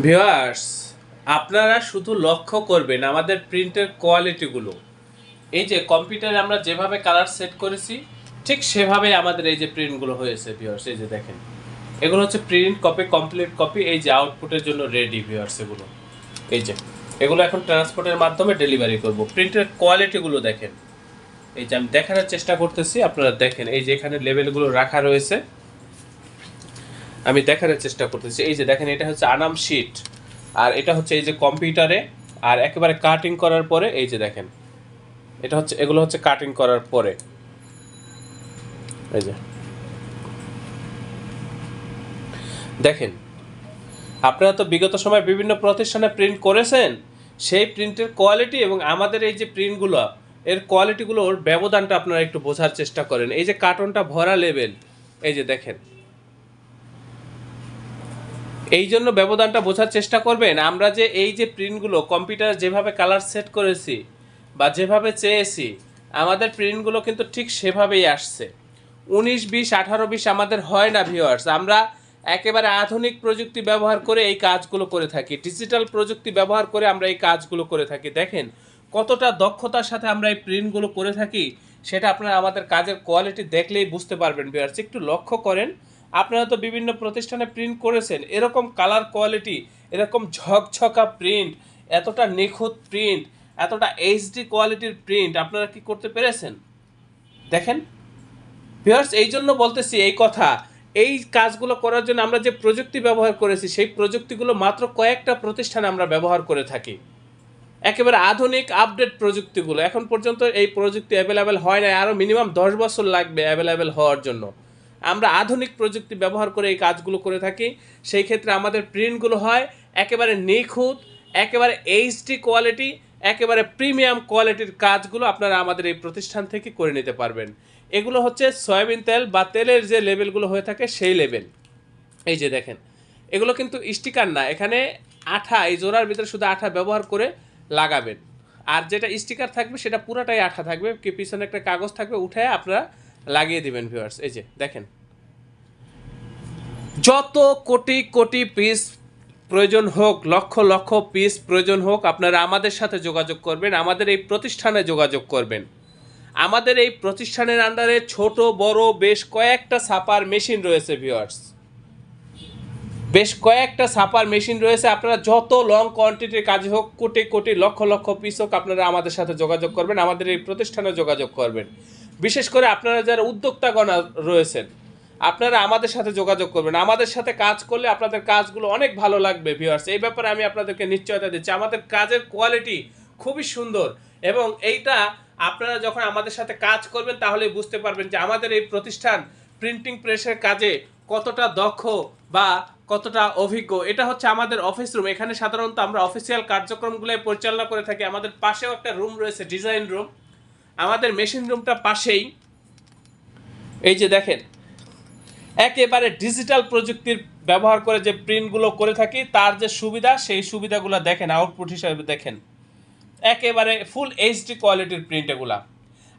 Viewers, আপনারা শুধু লক্ষ্য করবেন আমাদের প্রিন্টের কোয়ালিটিগুলো। এই যে কম্পিউটারে আমরা যেভাবে কালার সেট করেছি ঠিক সেভাবেই আমাদের এই যে প্রিন্টগুলো হয়েছে ভিউয়ার্স। এই যে দেখেন, এগুলো হচ্ছে প্রিন্ট কপি, কমপ্লিট কপি। এই যে আউটপুটের জন্য রেডি ভিউয়ার্স। এগুলো এই যে এগুলো এখন ট্রান্সপোর্টের মাধ্যমে ডেলিভারি করব। প্রিন্টের কোয়ালিটিগুলো দেখেন। এই যে আমি দেখানোর চেষ্টা করতেছি, আপনারা দেখেন। এই যে এখানে লেভেলগুলো রাখা রয়েছে, আমি দেখানোর চেষ্টা করতেছি। এই যে দেখেন, এটা হচ্ছে আনাম শিট, আর এটা হচ্ছে এই যে কম্পিউটারে। আর একেবারে কাটিং করার পরে এই যে দেখেন, এটা হচ্ছে, এগুলো হচ্ছে কাটিং করার পরে। এই যে দেখেন, আপনারা তো বিগত সময় বিভিন্ন প্রতিষ্ঠানে প্রিন্ট করেছেন, সেই প্রিন্টের কোয়ালিটি এবং আমাদের এই যে প্রিন্টগুলো, এর কোয়ালিটিগুলোর ব্যবধানটা আপনারা একটু বোঝার চেষ্টা করেন। এই যে কার্টনটা ভরা লেভেল, এই যে দেখেন, এই জন্য ব্যবধানটা বোঝার চেষ্টা করবেন। আমরা যে এই যে প্রিন্টগুলো কম্পিউটারে যেভাবে কালার সেট করেছি বা যেভাবে চেয়েছি, আমাদের প্রিন্টগুলো কিন্তু ঠিক সেভাবেই আসছে। 19, 20, 18, 20 আমাদের হয় না ভিউয়ার্স। আমরা একেবারে আধুনিক প্রযুক্তি ব্যবহার করে এই কাজগুলো করে থাকি, ডিজিটাল প্রযুক্তি ব্যবহার করে আমরা এই কাজগুলো করে থাকি। দেখেন কতটা দক্ষতার সাথে আমরা এই প্রিন্টগুলো করে থাকি, সেটা আপনারা আমাদের কাজের কোয়ালিটি দেখলেই বুঝতে পারবেন ভিউয়ার্স। একটু লক্ষ্য করেন, আপনারা তো বিভিন্ন প্রতিষ্ঠানে প্রিন্ট করেছেন, এরকম কালার কোয়ালিটি, এরকম ঝকঝকা প্রিন্ট, এতটা নিখুঁত প্রিন্ট, এতটা এইচডি কোয়ালিটির প্রিন্ট আপনারা কি করতে পেরেছেন? দেখেন ভিউয়ার্স, এই জন্য বলতেছি এই কথা। এই কাজগুলো করার জন্য আমরা যে প্রযুক্তি ব্যবহার করেছি, সেই প্রযুক্তিগুলো মাত্র কয়েকটা প্রতিষ্ঠানে আমরা ব্যবহার করে থাকি। একেবারে আধুনিক আপডেট প্রযুক্তিগুলো, এখন পর্যন্ত এই প্রযুক্তি অ্যাভেলেবেল হয় না, আরও মিনিমাম 10 বছর লাগবে অ্যাভেলেবেল হওয়ার জন্য। আমরা আধুনিক প্রযুক্তি ব্যবহার করে এই কাজগুলো করে থাকি। সেই ক্ষেত্রে আমাদের প্রিন্টগুলো হয় একেবারে নিখুঁত, একেবারে এইচডি কোয়ালিটি, একেবারে প্রিমিয়াম কোয়ালিটির কাজগুলো আপনারা আমাদের এই প্রতিষ্ঠান থেকে করে নিতে পারবেন। এগুলো হচ্ছে সয়াবিন তেল বা তেলের যে লেভেলগুলো হয়ে থাকে সেই লেভেল। এই যে দেখেন, এগুলো কিন্তু স্টিকার না, এখানে আঠা, এই জোড়ার ভিতরে শুধু আঠা ব্যবহার করে লাগাবেন। আর যেটা স্টিকার থাকবে সেটা পুরাটাই আঠা থাকবে, কি পিছনে একটা কাগজ থাকবে, উঠে আপনারা লাগিয়ে দিবেন ভিউয়ার্স। এই যে দেখেন, যত কোটি কোটি পিস প্রয়োজন হোক, লক্ষ লক্ষ পিস প্রয়োজন হোক, আপনারা আমাদের সাথে যোগাযোগ করবেন, আমাদের এই প্রতিষ্ঠানে যোগাযোগ করবেন। আমাদের এই প্রতিষ্ঠানের আন্ডারে ছোট বড় বেশ কয়েকটা ছাপার মেশিন রয়েছে ভিউয়ার্স, বেশ কয়েকটা ছাপার মেশিন রয়েছে। আপনারা যত লং কোয়ান্টিটির কাজ হোক, কোটি কোটি লক্ষ লক্ষ পিস হোক, আপনারা আমাদের সাথে যোগাযোগ করবেন, আমাদের এই প্রতিষ্ঠানে যোগাযোগ করবেন। বিশেষ করে আপনারা যারা উদ্যোক্তাগণ রয়েছেন, আপনারা আমাদের সাথে যোগাযোগ করবেন। আমাদের সাথে কাজ করলে আপনাদের কাজগুলো অনেক ভালো লাগবে ভিউয়ার্স। এই ব্যাপারে আমি আপনাদেরকে নিশ্চয়তা দিচ্ছি, আমাদের কাজের কোয়ালিটি খুবই সুন্দর। এবং এইটা আপনারা যখন আমাদের সাথে কাজ করবেন তাহলে বুঝতে পারবেন যে আমাদের এই প্রতিষ্ঠান প্রিন্টিং প্রেসের কাজে কতটা দক্ষ বা কতটা অভিজ্ঞ। এটা হচ্ছে আমাদের অফিস রুম, এখানে সাধারণত আমরা অফিসিয়াল কার্যক্রমগুলো পরিচালনা করে থাকি। আমাদের পাশেও একটা রুম রয়েছে, ডিজাইন রুম, আমাদের মেশিন রুমটা পাশেই। এই যে দেখেন, একেবারে ডিজিটাল প্রযুক্তির ব্যবহার করে যে প্রিন্টগুলো করে থাকি, তার যে সুবিধা, সেই সুবিধাগুলো দেখেন, আউটপুট হিসাবে দেখেন, একেবারে ফুল এইচডি কোয়ালিটির প্রিন্ট এগুলা।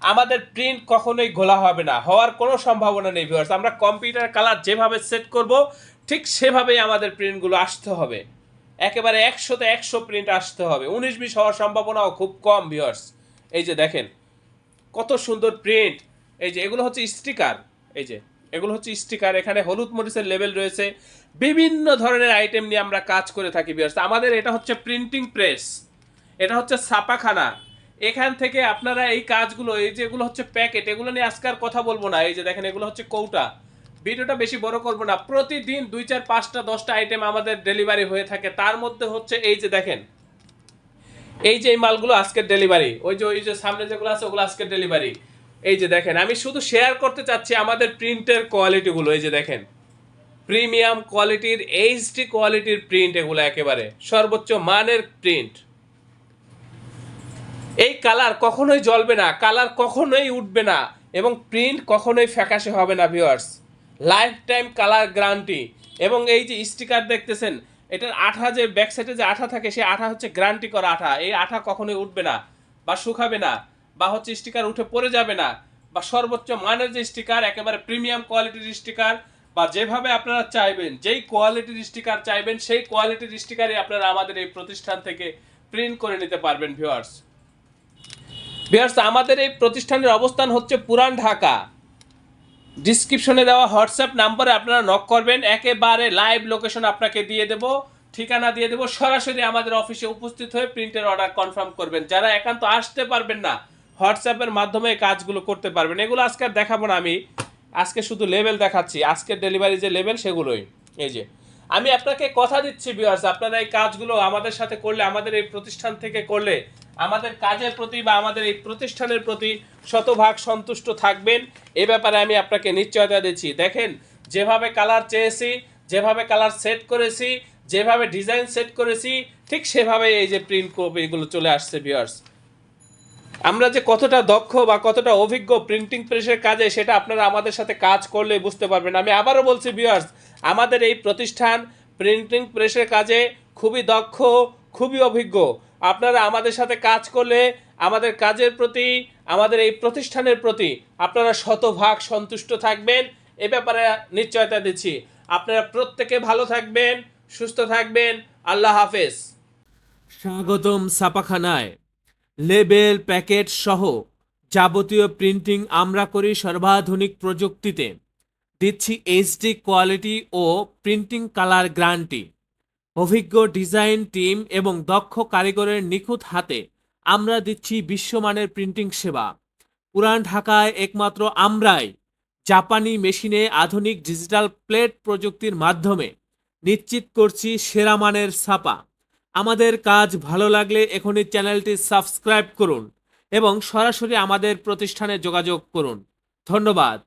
আমাদের প্রিন্ট কখনোই ঘোলা হবে না, হওয়ার কোনো সম্ভাবনা নেই ভিউয়ার্স। আমরা কম্পিউটার কালার যেভাবে সেট করব ঠিক সেভাবেই আমাদের প্রিন্টগুলো আসতে হবে, একেবারে 100তে 100 প্রিন্ট আসতে হবে। 19-20 হওয়ার সম্ভাবনাও খুব কম ভিউয়ার্স। এই যে দেখেন কত সুন্দর প্রিন্ট। এই যে এগুলো হচ্ছে স্টিকার, এই যে এগুলো হচ্ছে স্টিকার, এখানে হলুদ মরিচের লেবেল রয়েছে, বিভিন্ন ধরনের আইটেম নিয়ে আমরা কাজ করে থাকি ভিউয়ার্স। আমাদের এটা হচ্ছে প্রিন্টিং প্রেস, এটা হচ্ছে ছাপাখানা। এখান থেকে আপনারা এই কাজগুলো, এই যেগুলো হচ্ছে প্যাকেট, এগুলো নিয়ে আজকে আর কথা বলবো না। এই যে দেখেন, এগুলো হচ্ছে কৌটা। ভিডিওটা বেশি বড় করবো না, প্রতিদিন 2, 4, 5টা 10টা আইটেম আমাদের ডেলিভারি হয়ে থাকে। তার মধ্যে হচ্ছে এই যে দেখেন, এই যে এই মালগুলো আজকের ডেলিভারি, ওই যে সামনে যেগুলো আছে ওগুলো আজকের ডেলিভারি। এই যে দেখেন, আমি শুধু শেয়ার করতে চাচ্ছি আমাদের প্রিন্টের কোয়ালিটিগুলো। এই যে দেখেন, প্রিমিয়াম কোয়ালিটির এইচডি কোয়ালিটির প্রিন্ট, এগুলো একেবারে সর্বোচ্চ মানের প্রিন্ট। এই কালার কখনোই জ্বলবে না, কালার কখনোই উঠবে না, এবং প্রিন্ট কখনোই ফ্যাকাশে হবে না viewers. Life time colour guarantee. এবং এই যে স্টিকার দেখতেছেন, এটার আঠা, যে ব্যাক সাইডে যে আঠা থাকে, সেই আঠা হচ্ছে গ্যারান্টি করা আঠা। এই আঠা কখনোই উঠবে না বা শুকাবে না, বা হচ্ছে স্টিকার উঠে পড়ে যাবে না। বা সর্বোচ্চ মানের যে স্টিকার, একেবারে প্রিমিয়াম কোয়ালিটির স্টিকার, বা যেভাবে আপনারা চাইবেন, যেই কোয়ালিটির স্টিকার চাইবেন সেই কোয়ালিটির স্টিকারই আপনারা আমাদের এই প্রতিষ্ঠান থেকে প্রিন্ট করে নিতে পারবেন ভিউয়ার্স। ভিউয়ার্স, আমাদের এই প্রতিষ্ঠানের অবস্থান হচ্ছে পুরান ঢাকা। ডিসক্রিপশনে দেওয়া হোয়াটসঅ্যাপ নাম্বারে আপনারা নক করবেন, একেবারে লাইভ লোকেশন আপনাকে দিয়ে দেব, ঠিকানা দিয়ে দেব। সরাসরি আমাদের অফিসে উপস্থিত হয়ে প্রিন্টের অর্ডার কনফার্ম করবেন। যারা একান্ত আসতে পারবেন না, হোয়াটসঅ্যাপের মাধ্যমে এই কাজগুলো করতে পারবেন। এগুলো আজকে আর দেখাবো না আমি, আজকে শুধু লেভেল দেখাচ্ছি, আজকের ডেলিভারি যে লেভেল সেগুলোই। এই যে আমি আপনাকে কথা দিচ্ছি ভিউয়ার্স, আপনারা এই কাজগুলো আমাদের সাথে করলে, আমাদের এই প্রতিষ্ঠান থেকে করলে, আমাদের কাজের প্রতি বা আমাদের এই প্রতিষ্ঠানের প্রতি শতভাগ সন্তুষ্ট থাকবেন, এ ব্যাপারে আমি আপনাকে নিশ্চয়তা দিচ্ছি। দেখেন, যেভাবে কালার চেয়েছি, যেভাবে কালার সেট করেছি, যেভাবে ডিজাইন সেট করেছি, ঠিক সেভাবে এই যে প্রিন্ট কপিগুলো চলে আসছে ভিউয়ার্স। আমরা যে কতটা দক্ষ বা কতটা অভিজ্ঞ প্রিন্টিং প্রেসের কাজে, সেটা আপনারা আমাদের সাথে কাজ করলে বুঝতে পারবেন। আমি আবারও বলছি ভিউয়ার্স, আমাদের এই প্রতিষ্ঠান প্রিন্টিং প্রেসের কাজে খুবই দক্ষ, খুবই অভিজ্ঞ। আপনারা আমাদের সাথে কাজ করলে আমাদের কাজের প্রতি, আমাদের এই প্রতিষ্ঠানের প্রতি আপনারা শতভাগ সন্তুষ্ট থাকবেন, এ ব্যাপারে নিশ্চয়তা দিচ্ছি। আপনারা প্রত্যেকে ভালো থাকবেন, সুস্থ থাকবেন। আল্লাহ হাফেজ। স্বাগতম ছাপাখানায়। লেবেল, প্যাকেট সহ যাবতীয় প্রিন্টিং আমরা করি সর্বাধুনিক প্রযুক্তিতে। দিচ্ছি এইচডি কোয়ালিটি ও প্রিন্টিং কালার গ্যারান্টি। অভিজ্ঞ ডিজাইন টিম এবং দক্ষ কারিগরের নিখুঁত হাতে আমরা দিচ্ছি বিশ্বমানের প্রিন্টিং সেবা। পুরান ঢাকায় একমাত্র আমরাই জাপানি মেশিনে আধুনিক ডিজিটাল প্লেট প্রযুক্তির মাধ্যমে নিশ্চিত করছি সেরা মানের ছাপা। আমাদের কাজ ভালো লাগলে এখনই চ্যানেলটি সাবস্ক্রাইব করুন এবং সরাসরি আমাদের প্রতিষ্ঠানে যোগাযোগ করুন। ধন্যবাদ।